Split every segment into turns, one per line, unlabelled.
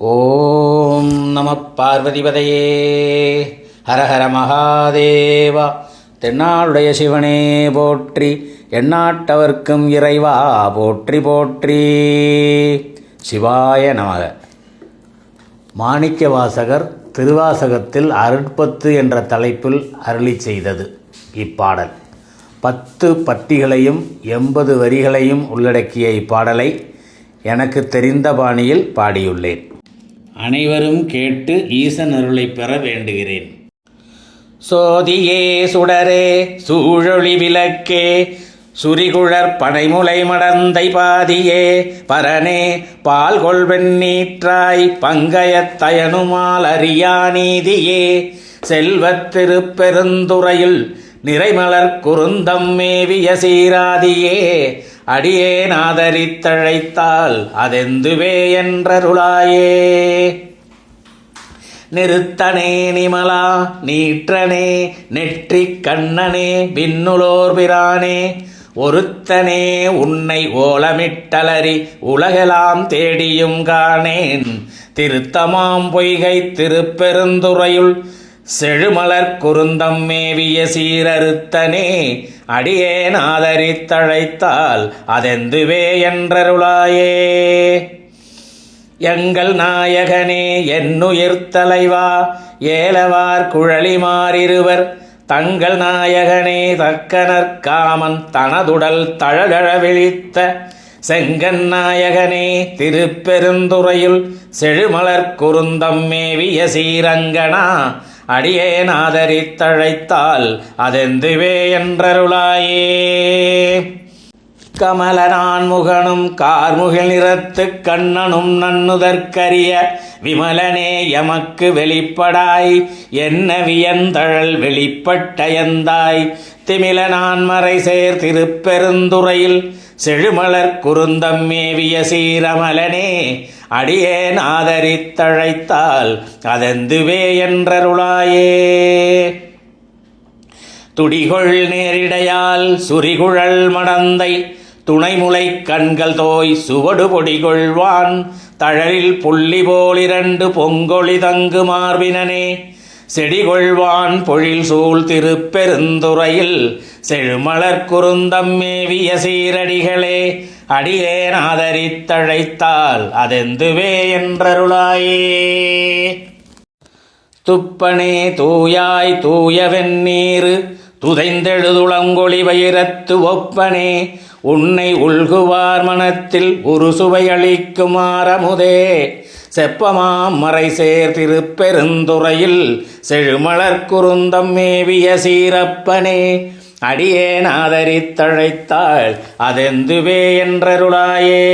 ஓம் நம பார்வதிபதையே. ஹரஹர மகாதேவா. தென்னாடுடைய சிவனே போற்றி, எந்நாட்டவர்க்கும் இறைவா போற்றி போற்றி. சிவாய நமக. மாணிக்கவாசகர் திருவாசகத்தில் அருட்பத்து என்ற தலைப்பில் அருளி செய்தது இப்பாடல். 10 பத்திகளையும் 80 வரிகளையும் உள்ளடக்கிய இப்பாடலை எனக்கு தெரிந்த பாணியில் பாடியுள்ளேன். அனைவரும் கேட்டு ஈசன் அருளை பெற வேண்டுகிறேன். சோதியே சுடரே சூழொளி விளக்கே, சுரிகுழற் பனைமுலை மடந்தை பாதியே, பரனே பால்கொள் வெண்ணீற்றாய் பங்கயத் தயனுமால் அறியா நீதியே, செல்வத் திருப்பெருந்துறையுள் நிறைமலர் குருந்தம் மேவிய சீராதியே, அடியேன் ஆதரித்தழைத்தால் அதெந்துவே என்றருளாயே. நிறுத்தனே நிமலா நீற்றனே நெற்றிக் கண்ணனே விண்ணுளோர் பிரானே, ஒருத்தனே உன்னை ஓலமிட்டலறி உலகெலாம் தேடியும் காணேன், திருத்தமாம் பொய்கை திருப்பெருந்துறையுள் செழுமலர் குருந்தம் மேவிய சீரறுத்தனே, அடியேன் ஆதரித்தழைத்தால் அதெந்துவே என்றருளாயே. எங்கள் நாயகனே என்னுயிர் தலைவா, ஏலவார் குழலிமாரிருவர் தங்கள் நாயகனே தக்கனற்காமன் தனதுடல் தழழ விழித்த, செங்கன் நாயகனே திருப்பெருந்துறையுள் செழுமலர் குருந்தம் மேவிய சீரங்கனா, அடியேன் ஆதரித்தழைத்தால் அதெந்துவே என்றருளாயே. கமலனான் முகனும் கார்முகில் நிறத்து கண்ணனும் நன்னுதற்கரிய விமலனே எமக்கு வெளிப்படாய், என்ன வியந்தழல் வெளிப்பட்டயந்தாய், திமிலனான் மறை சேர் திருப்பெருந்துறையில் செழுமலர் குருந்தம் மேவிய சீரமலனே, அடியேன் ஆதரித்தழைத்தால் அதெந்துவே என்றருளாயே. துடிகொள் நேரிடையால் சுரிகுழல் மடந்தை துணைமுலை கண்கள் தோய் சுவடு பொடிகொள்வான், தழலில் புள்ளி போலிரண்டு பொங்கொழி தங்கு மார்பினனே, செடிகொள்வான் பொழில் சூழ் திருப்பெருந்துறையில் செழுமலர் குருந்தம் மேவிய சீரடிகளே, அடியேன் ஆதரித்தழைத்தால் அதெந்துவே என்றருளாயே. துப்பனே தூயாய் தூய வெண்ணீரு துதைந்தெழுதுளங்கொளி வைரத்து ஒப்பனே, உன்னை உள்குவார் மனத்தில் ஒரு சுவை அளிக்கும் ஆரமுதே, செப்பமாம் மறை சேர் திருப்பெருந்துறையில் செழுமலர் குருந்தம் மேவிய சீரப்பனே, அடியேன் ஆதரித்தழைத்தாள் அதெந்துவே என்றருளாயே.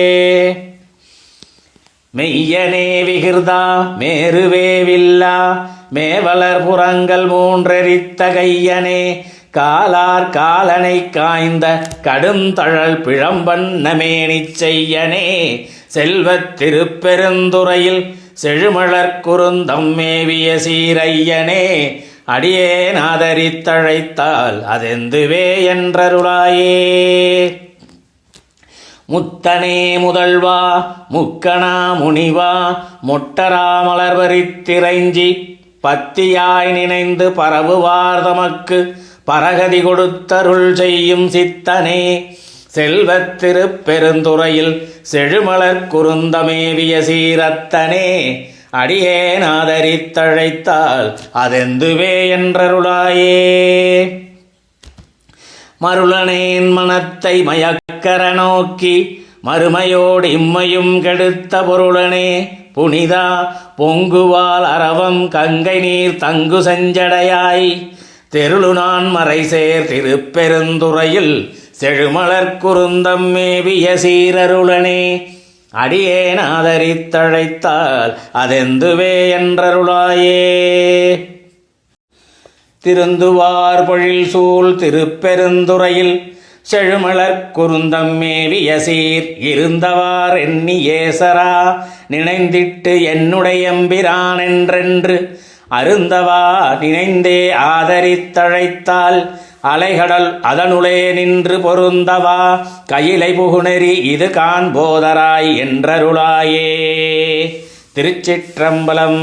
மெய்யனே விகிர்தா மேருவே வில்லா மேவலர் புறங்கள் மூன்றெரித்த கையனே, காலார் காலனை காய்ந்த கடும் தழல் பிழம்பன்னமேனிச் செய்யனே, செல்வத் திருப்பெருந்துறையில் செழுமலர் குருந்தம் மேவிய சீரையனே, அடியேன் ஆதரித்தழைத்தால் அதெந்துவே என்றருளாயே. முத்தனே முதல்வா முக்கணா முனிவா மொட்டரா மலர்வரித்திரைஞ்சி, பத்தியாய் நினைந்து பரவுவார் தமக்கு பரகதி கொடுத்தருள் செய்யும் சித்தனே, செல்வத் திருப்பெருந்துறையில் செழுமலர் குருந்தமேவிய சீரத்தனே, அடியேன் ஆதரித்தழைத்தால் அதெந்துவே என்றருளாயே. மருளனேன் மனத்தை மயக்கர நோக்கி மறுமையோடு இம்மையும் கெடுத்த பொருளனே, புனிதா பொங்குவால் அரவம் கங்கை நீர் தங்கு செஞ்சடையாய், தெருளுநான் மறை சேர் திருப்பெருந்துறையில் செழுமலர் குருந்தம் மேவிய சீரருளனே, அடியேன் ஆதரித்தழைத்தால் அதெந்துவே என்றருளாயே. திருந்துவார் பொழில் சூழ் திருப்பெருந்துறையில் செழுமலர் குருந்தம் மேவிய சீர், இருந்தவார் எண்ணி ஏசரா நினைந்திட்டு என்னுடையம்பிரான் என்றென்று, அருந்தவா நினைந்தே ஆதரித்தழைத்தால் அலைகடல் அதனுளே நின்று பொருந்தவா கையிலை புகுநெறி இது காண்போதராய் என்றருளாயே. திருச்சிற்றம்பலம்.